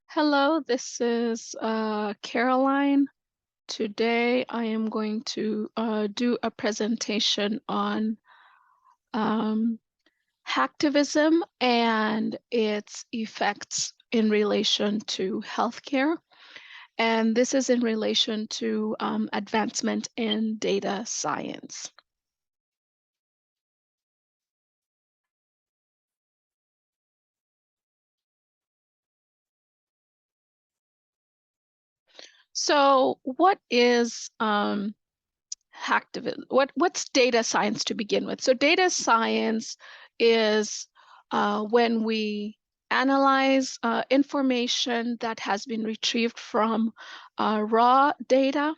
Hello, this is Caroline. Today I am going to do a presentation on um, hacktivism and its effects in relation to healthcare. And this is in relation to advancement in data science. So what is hacktivism? What's data science to begin with? So data science is when we analyze information that has been retrieved from raw data,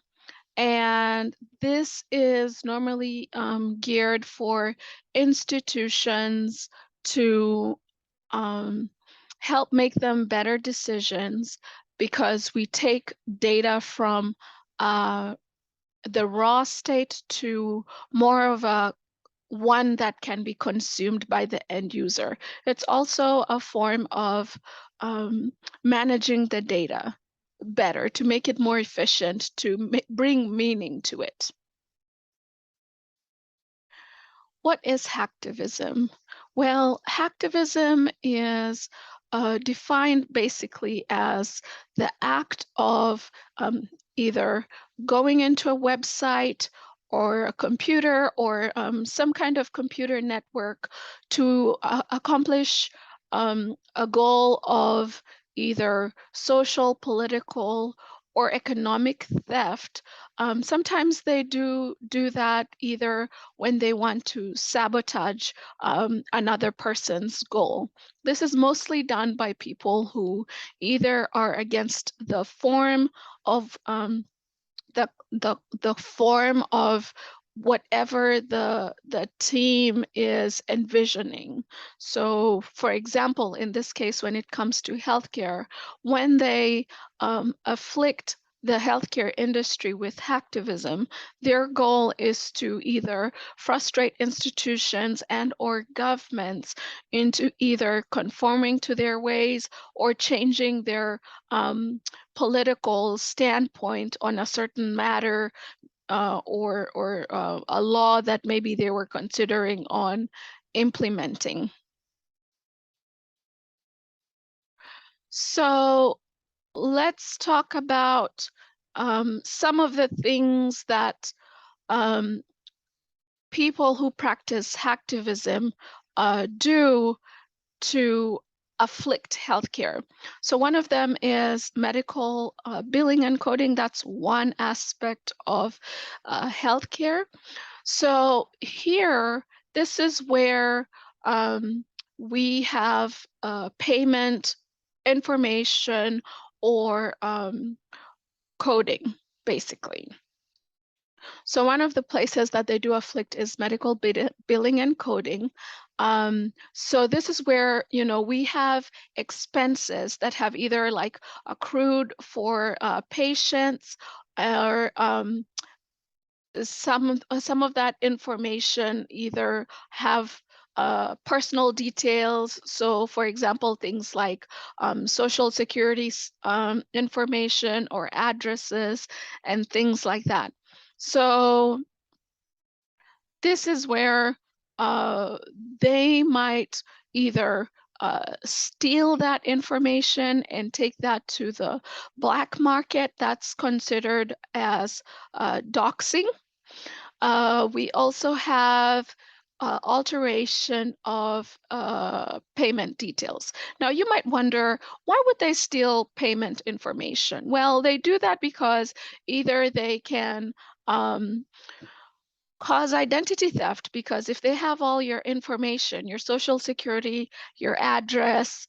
and this is normally geared for institutions to um, help make them better decisions, because we take data from the raw state to more of a one that can be consumed by the end user. It's also a form of managing the data better, to make it more efficient, to bring meaning to it. What is hacktivism? Well, hacktivism is defined basically as the act of either going into a website or a computer or some kind of computer network to accomplish a goal of either social, political, or economic theft. Sometimes they do that either when they want to sabotage another person's goal. This is mostly done by people who either are against the form of the form of whatever the team is envisioning. So, for example, in this case, when it comes to healthcare, when they afflict the healthcare industry with hacktivism, their goal is to either frustrate institutions and or governments into either conforming to their ways or changing their political standpoint on a certain matter, or a law that maybe they were considering on implementing. So let's talk about some of the things that people who practice hacktivism do to afflict healthcare. So one of them is medical billing and coding. That's one aspect of healthcare. So here, this is where we have payment information or coding, basically. So one of the places that they do afflict is medical billing and coding. So this is where, we have expenses that have either like accrued for patients, or some of that information either have personal details. So for example, things like social security information or addresses and things like that. So this is where they might either steal that information and take that to the black market. That's considered as doxing. We also have alteration of payment details. Now, you might wonder, why would they steal payment information? Well, they do that because either they can cause identity theft, because if they have all your information, your social security, your address,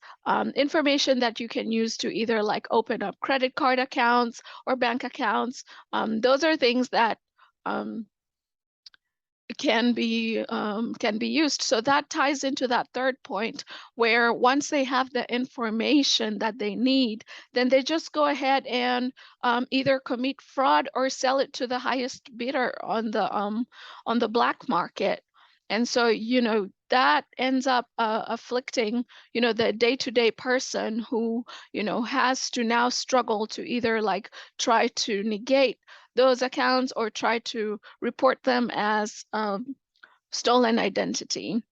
information that you can use to either like open up credit card accounts or bank accounts, those are things that can be used. So that ties into that third point, where once they have the information that they need, then they just go ahead and either commit fraud or sell it to the highest bidder on the black market. And so, that ends up afflicting, the day-to-day person who, has to now struggle to either like try to negate those accounts or try to report them as stolen identity.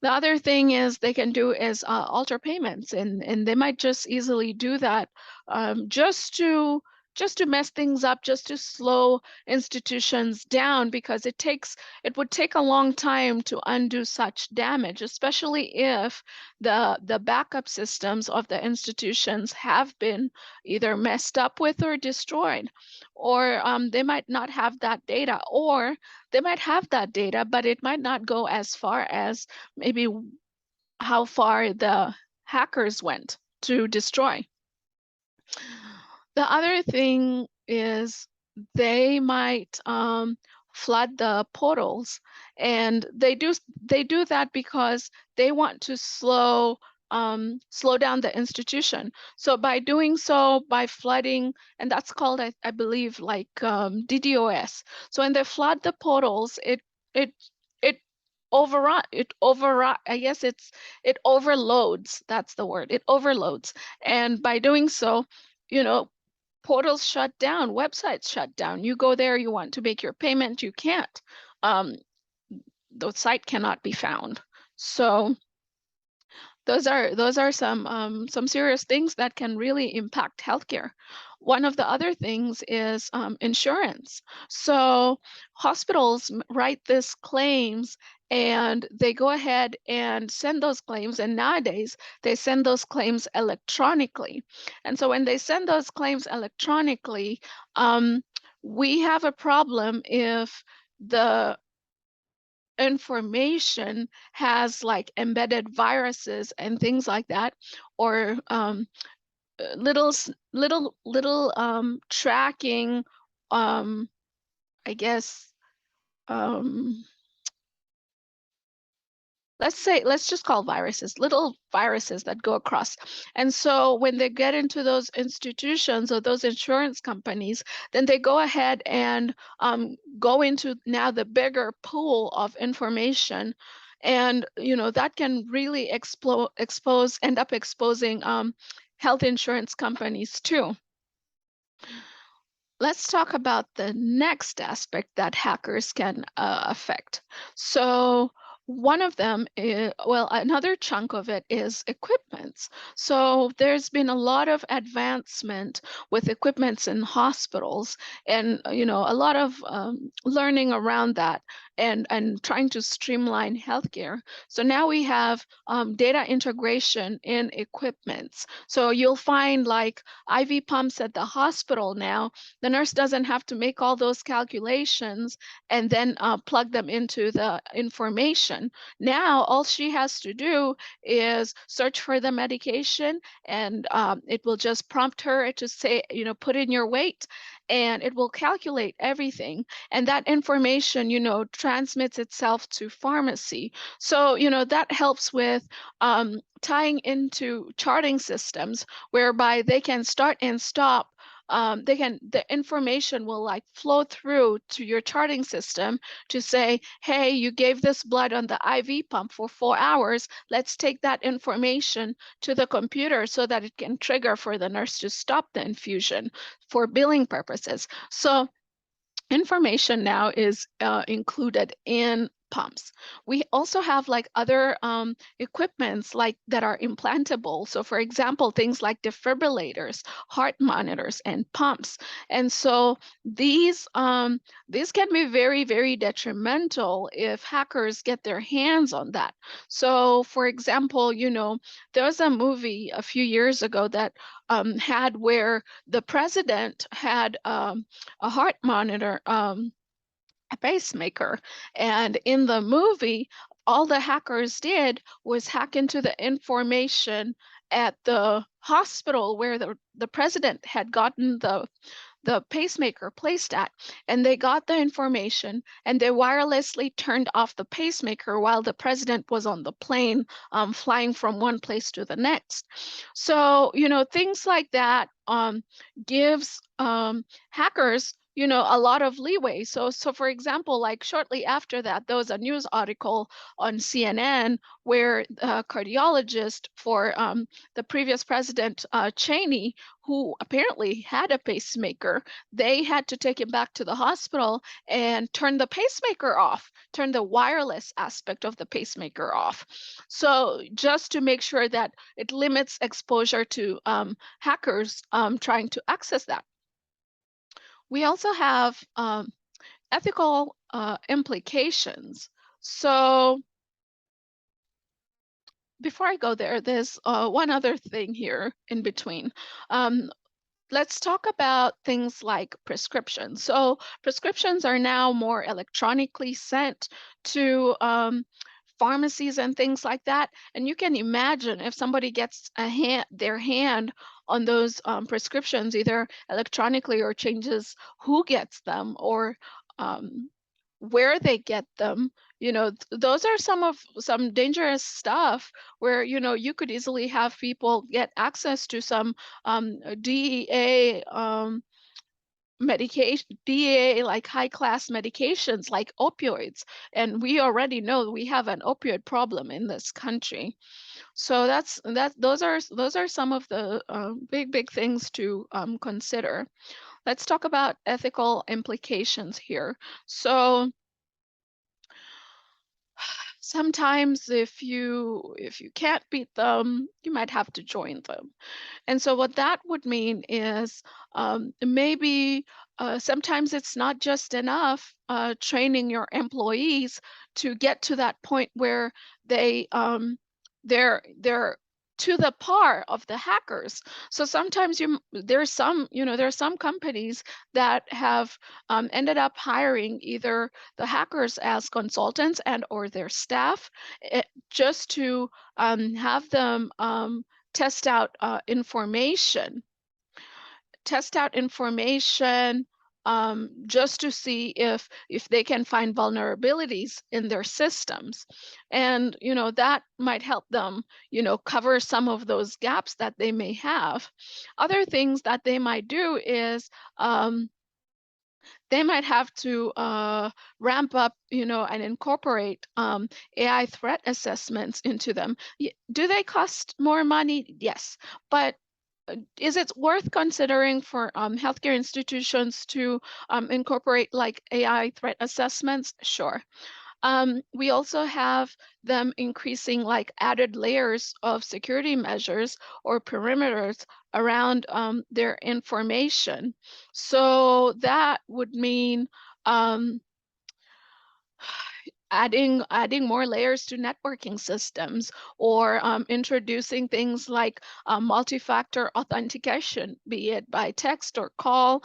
The other thing is they can do is alter payments, and they might just easily do that just to mess things up, just to slow institutions down, because it would take a long time to undo such damage, especially if the backup systems of the institutions have been either messed up with or destroyed, or they might not have that data, or they might have that data, but it might not go as far as maybe how far the hackers went to destroy. The other thing is they might flood the portals, and they do that because they want to slow down the institution. So by doing so, by flooding, and that's called, I believe, like DDoS. So when they flood the portals, it it I guess it overloads. That's the word. It overloads, and by doing so, portals shut down, websites shut down. You go there, you want to make your payment, you can't. The site cannot be found. So those are some serious things that can really impact healthcare. One of the other things is insurance. So hospitals write these claims, and they go ahead and send those claims. And nowadays, they send those claims electronically. And so when they send those claims electronically, we have a problem if the information has like embedded viruses and things like that, or little tracking, I guess, let's just call viruses, little viruses that go across. And so when they get into those institutions or those insurance companies, then they go ahead and go into now the bigger pool of information. And that can really end up exposing health insurance companies too. Let's talk about the next aspect that hackers can affect. So one of them is, well, another chunk of it is equipments. So there's been a lot of advancement with equipments in hospitals, and a lot of learning around that, and trying to streamline healthcare. So now we have data integration in equipments. So you'll find like IV pumps at the hospital now. The nurse doesn't have to make all those calculations and then plug them into the information. Now, all she has to do is search for the medication, and it will just prompt her to say, put in your weight, and it will calculate everything. And that information, transmits itself to pharmacy. So, that helps with tying into charting systems whereby they can start and stop. The information will like flow through to your charting system to say, hey, you gave this blood on the IV pump for 4 hours. Let's take that information to the computer so that it can trigger for the nurse to stop the infusion for billing purposes. So information now is included in pumps. We also have like other equipments like that are implantable. So for example, things like defibrillators, heart monitors, and pumps. And so these can be very, very detrimental if hackers get their hands on that. So for example, there was a movie a few years ago that had where the president had a heart monitor, a pacemaker. And in the movie, all the hackers did was hack into the information at the hospital where the president had gotten the pacemaker placed at, and they got the information, and they wirelessly turned off the pacemaker while the president was on the plane flying from one place to the next. So things like that gives hackers a lot of leeway. So for example, like shortly after that, there was a news article on CNN where a cardiologist for the previous president, Cheney, who apparently had a pacemaker, they had to take him back to the hospital and turn the pacemaker off, turn the wireless aspect of the pacemaker off. So just to make sure that it limits exposure to hackers trying to access that. We also have ethical implications. So before I go there, there's one other thing here in between. Let's talk about things like prescriptions. So prescriptions are now more electronically sent to pharmacies and things like that. And you can imagine if somebody gets their hand on those prescriptions, either electronically or changes who gets them or um, where they get them, those are some dangerous stuff where, you could easily have people get access to some DEA medication, DEA like high class medications like opioids. And we already know we have an opioid problem in this country. So those are some of the big things to consider. Let's talk about ethical implications here. So sometimes if you can't beat them, you might have to join them. And so what that would mean is maybe sometimes it's not just enough training your employees to get to that point where they're to the par of the hackers. So sometimes there are some companies that have ended up hiring either the hackers as consultants and or their staff just to have them test out information just to see if they can find vulnerabilities in their systems, and that might help them cover some of those gaps that they may have. Other things that they might do is they might have to ramp up, and incorporate AI threat assessments into them. Do they cost more money? Yes, but is it worth considering for healthcare institutions to incorporate like AI threat assessments? Sure. We also have them increasing like added layers of security measures or perimeters around their information. So that would mean um, adding more layers to networking systems, or introducing things like multi-factor authentication, be it by text or call,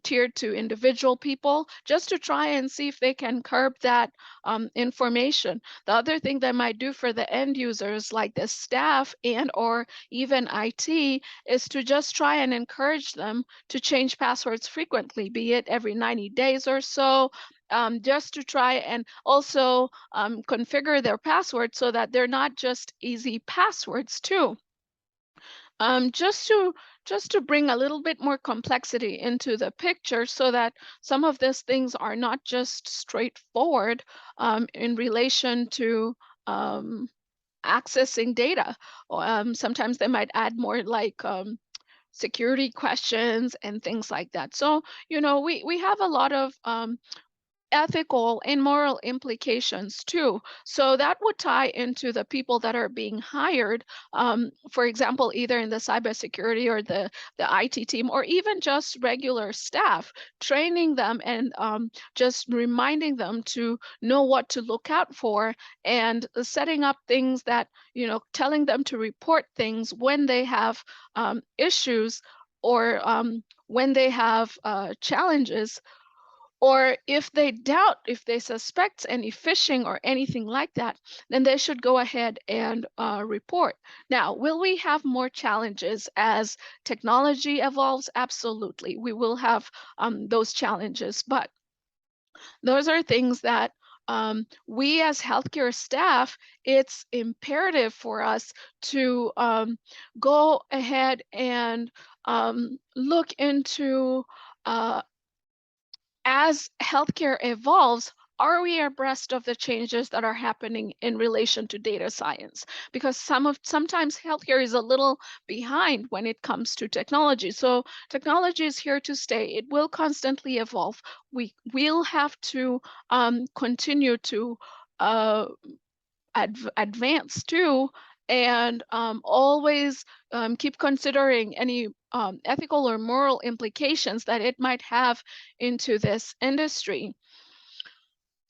tiered to individual people, just to try and see if they can curb that information. The other thing they might do for the end users, like the staff and or even IT, is to just try and encourage them to change passwords frequently, be it every 90 days or so, just to try and also configure their password so that they're not just easy passwords too. Just to bring a little bit more complexity into the picture so that some of these things are not just straightforward in relation to accessing data. Sometimes they might add more like security questions and things like that. So, we have a lot of ethical and moral implications too. So that would tie into the people that are being hired, for example, either in the cybersecurity or the IT team, or even just regular staff, training them and just reminding them to know what to look out for, and setting up things that, telling them to report things when they have issues, or when they have challenges, or if they suspect any phishing or anything like that, then they should go ahead and report. Now, will we have more challenges as technology evolves? Absolutely, we will have those challenges, but those are things that we as healthcare staff, it's imperative for us to go ahead and look into as healthcare evolves, are we abreast of the changes that are happening in relation to data science? Because sometimes healthcare is a little behind when it comes to technology. So technology is here to stay. It will constantly evolve. We will have to continue to uh, advance too, and always keep considering any ethical or moral implications that it might have into this industry.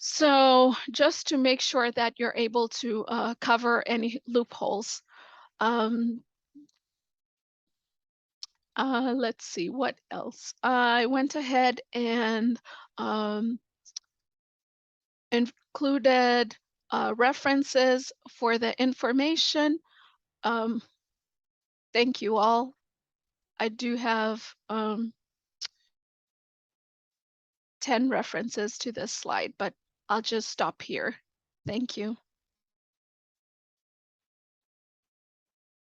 So just to make sure that you're able to cover any loopholes. Um, let's see, what else? I went ahead and um, included references for the information. Um, thank you all. I do have 10 references to this slide, but I'll just stop here. Thank you.